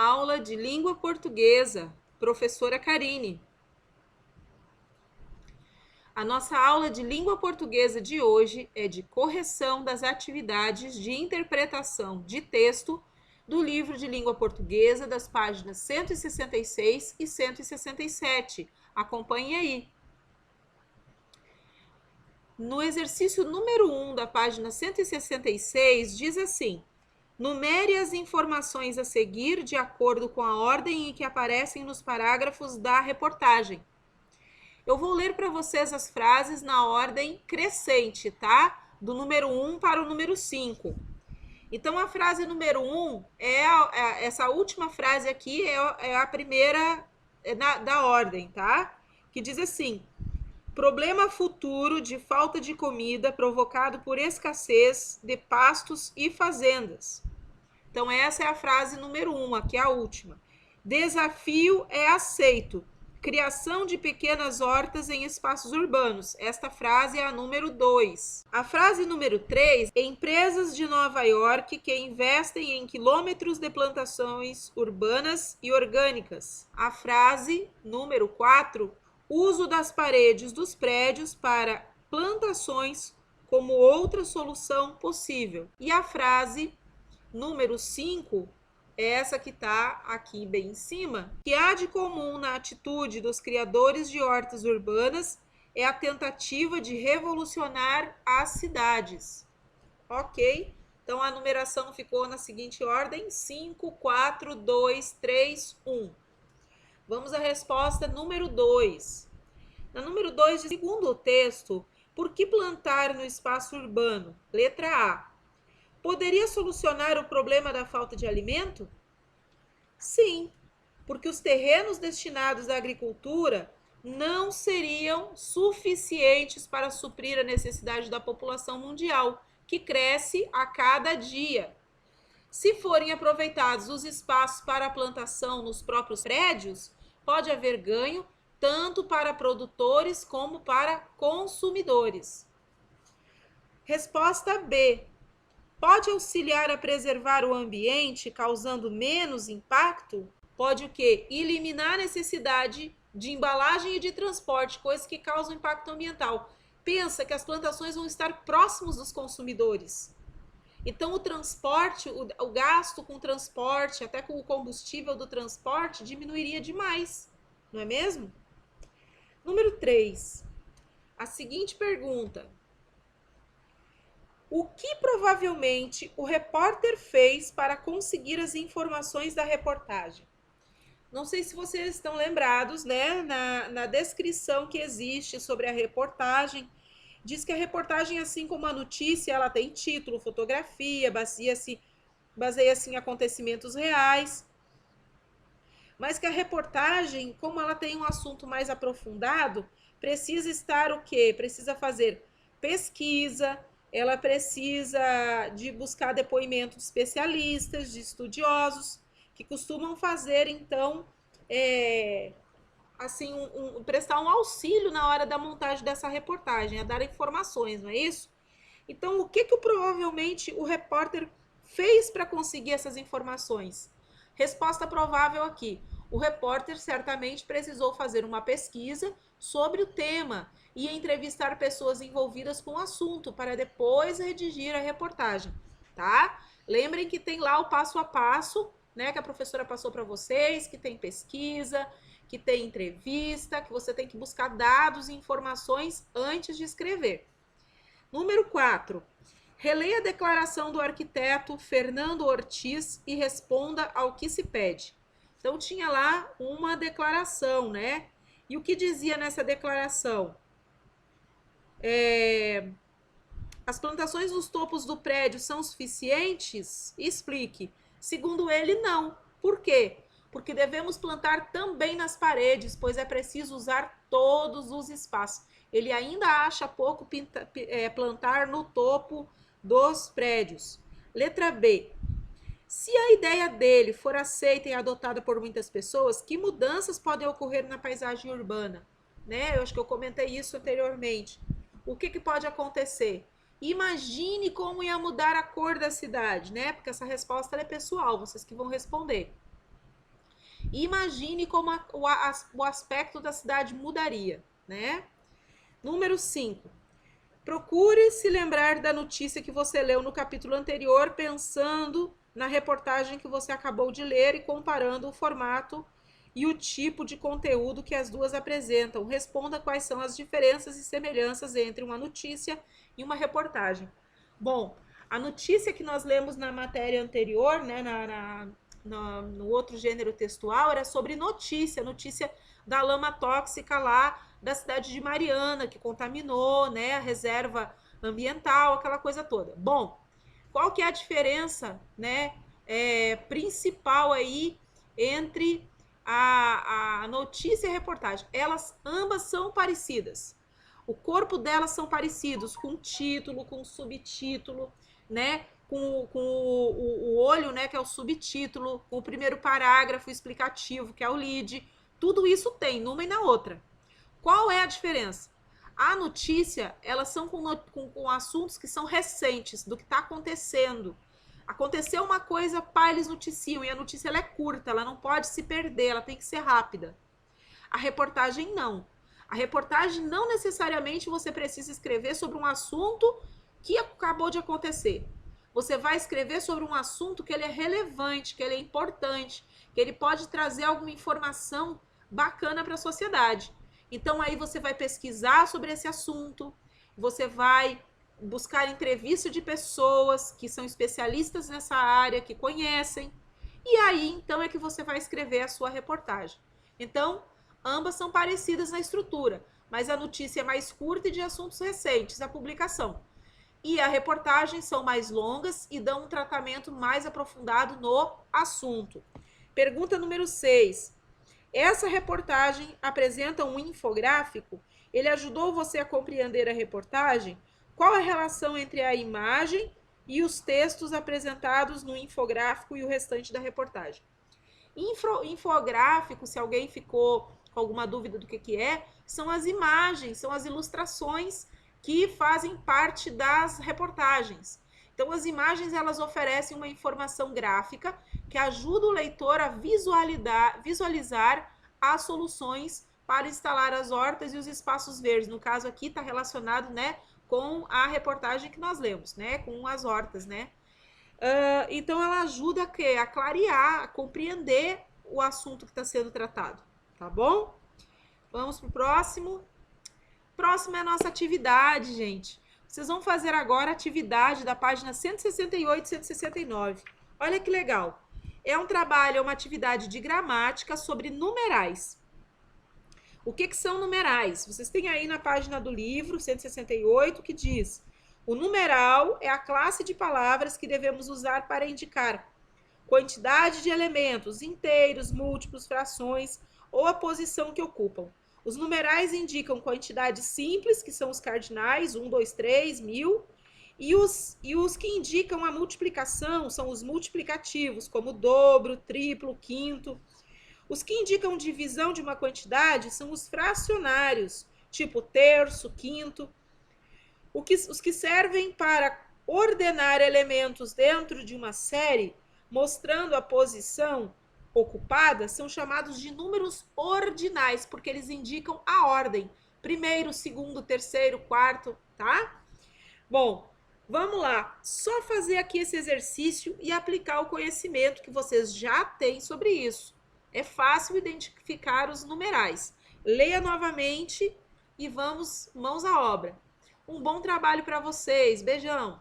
aula de língua portuguesa, professora Karine. A nossa aula de língua portuguesa de hoje é de correção das atividades de interpretação de texto do livro de língua portuguesa, das páginas 166 e 167. Acompanhe aí. No exercício número 1 da página 166, diz assim: numere as informações a seguir de acordo com a ordem em que aparecem nos parágrafos da reportagem. Eu vou ler para vocês as frases na ordem crescente, tá? Do número 1 para o número 5. Então, a frase número 1 essa última frase aqui é a primeira da ordem, tá? Que diz assim: problema futuro de falta de comida provocado por escassez de pastos e fazendas. Então, essa é a frase número 1, aqui é a última. Desafio é aceito. Criação de pequenas hortas em espaços urbanos. Esta frase é a número 2. A frase número 3, empresas de Nova York que investem em quilômetros de plantações urbanas e orgânicas. A frase número 4, uso das paredes dos prédios para plantações como outra solução possível. E a frase número 5, essa que está aqui bem em cima, que há de comum na atitude dos criadores de hortas urbanas é a tentativa de revolucionar as cidades. Ok? Então, a numeração ficou na seguinte ordem: 5, 4, 2, 3, 1. Vamos à resposta número 2. Na número 2, segundo o texto, por que plantar no espaço urbano? Letra A. Poderia solucionar o problema da falta de alimento? Sim, porque os terrenos destinados à agricultura não seriam suficientes para suprir a necessidade da população mundial, que cresce a cada dia. Se forem aproveitados os espaços para a plantação nos próprios prédios, pode haver ganho tanto para produtores como para consumidores. Resposta B. Pode auxiliar a preservar o ambiente, causando menos impacto? Pode o quê? Eliminar a necessidade de embalagem e de transporte, coisas que causam impacto ambiental. Pensa que as plantações vão estar próximos dos consumidores. Então, o transporte, o gasto com transporte, até com o combustível do transporte, diminuiria demais, não é mesmo? Número 3. A seguinte pergunta: o que provavelmente o repórter fez para conseguir as informações da reportagem? Não sei se vocês estão lembrados, né? Na descrição que existe sobre a reportagem, diz que a reportagem, assim como a notícia, ela tem título, fotografia, baseia-se em acontecimentos reais. Mas que a reportagem, como ela tem um assunto mais aprofundado, precisa estar o quê? Precisa fazer pesquisa, ela precisa de buscar depoimento de especialistas, de estudiosos, que costumam fazer, então, prestar um auxílio na hora da montagem dessa reportagem, a dar informações, não é isso? Então, o que provavelmente o repórter fez para conseguir essas informações? Resposta provável aqui: o repórter certamente precisou fazer uma pesquisa sobre o tema e entrevistar pessoas envolvidas com o assunto para depois redigir a reportagem, tá? Lembrem que tem lá o passo a passo, né, que a professora passou para vocês, que tem pesquisa, que tem entrevista, que você tem que buscar dados e informações antes de escrever. Número 4. Releia a declaração do arquiteto Fernando Ortiz e responda ao que se pede. Então, tinha lá uma declaração, né? E o que dizia nessa declaração? As plantações nos topos do prédio são suficientes? Explique. Segundo ele, não. Por quê? Porque devemos plantar também nas paredes, pois é preciso usar todos os espaços. Ele ainda acha pouco plantar no topo dos prédios. Letra B. Se a ideia dele for aceita e adotada por muitas pessoas, que mudanças podem ocorrer na paisagem urbana? Né? Eu acho que eu comentei isso anteriormente. O que pode acontecer? Imagine como ia mudar a cor da cidade, né? Porque essa resposta é pessoal, vocês que vão responder. Imagine como o aspecto da cidade mudaria, né? Número 5. Procure se lembrar da notícia que você leu no capítulo anterior, pensando na reportagem que você acabou de ler e comparando o formato e o tipo de conteúdo que as duas apresentam. Responda quais são as diferenças e semelhanças entre uma notícia e uma reportagem. Bom, a notícia que nós lemos na matéria anterior, né, no outro gênero textual, era sobre notícia da lama tóxica lá da cidade de Mariana, que contaminou, né, a reserva ambiental, aquela coisa toda. Bom, qual que é a diferença, né, principal aí entre a notícia e a reportagem? Elas ambas são parecidas. O corpo delas são parecidos, com título, com subtítulo, né? Com o olho, né, que é o subtítulo, com o primeiro parágrafo explicativo, que é o lead. Tudo isso tem numa e na outra. Qual é a diferença? A notícia, elas são com assuntos que são recentes, do que está acontecendo. Aconteceu uma coisa, pá, eles noticiam, e a notícia ela é curta, ela não pode se perder, ela tem que ser rápida. A reportagem não. A reportagem não necessariamente você precisa escrever sobre um assunto que acabou de acontecer. Você vai escrever sobre um assunto que ele é relevante, que ele é importante, que ele pode trazer alguma informação bacana para a sociedade. Então aí você vai pesquisar sobre esse assunto, você vai buscar entrevista de pessoas que são especialistas nessa área, que conhecem, e aí então é que você vai escrever a sua reportagem. Então, ambas são parecidas na estrutura, mas a notícia é mais curta e de assuntos recentes, a publicação. E a reportagem são mais longas e dão um tratamento mais aprofundado no assunto. Pergunta número 6. Essa reportagem apresenta um infográfico? Ele ajudou você a compreender a reportagem? Qual a relação entre a imagem e os textos apresentados no infográfico e o restante da reportagem? Infográfico, se alguém ficou com alguma dúvida do que é, são as imagens, são as ilustrações que fazem parte das reportagens. Então, as imagens, elas oferecem uma informação gráfica que ajuda o leitor a visualizar as soluções para instalar as hortas e os espaços verdes. No caso aqui, está relacionado, né, com a reportagem que nós lemos, né, com as hortas, né. Então, ela ajuda a clarear, a compreender o assunto que está sendo tratado, tá bom? Vamos para o próximo. Próximo é a nossa atividade, gente. Vocês vão fazer agora a atividade da página 168 e 169. Olha que legal. É um trabalho, é uma atividade de gramática sobre numerais. O que são numerais? Vocês têm aí na página do livro 168 que diz: o numeral é a classe de palavras que devemos usar para indicar quantidade de elementos, inteiros, múltiplos, frações ou a posição que ocupam. Os numerais indicam quantidades simples, que são os cardinais, 1, 2, 3, 1000, e os que indicam a multiplicação são os multiplicativos, como dobro, triplo, quinto. Os que indicam divisão de uma quantidade são os fracionários, tipo terço, quinto. Os que servem para ordenar elementos dentro de uma série, mostrando a posição ocupada, são chamados de números ordinais, porque eles indicam a ordem. Primeiro, segundo, terceiro, quarto, tá? Bom, vamos lá. Só fazer aqui esse exercício e aplicar o conhecimento que vocês já têm sobre isso. É fácil identificar os numerais. Leia novamente e vamos mãos à obra. Um bom trabalho para vocês. Beijão!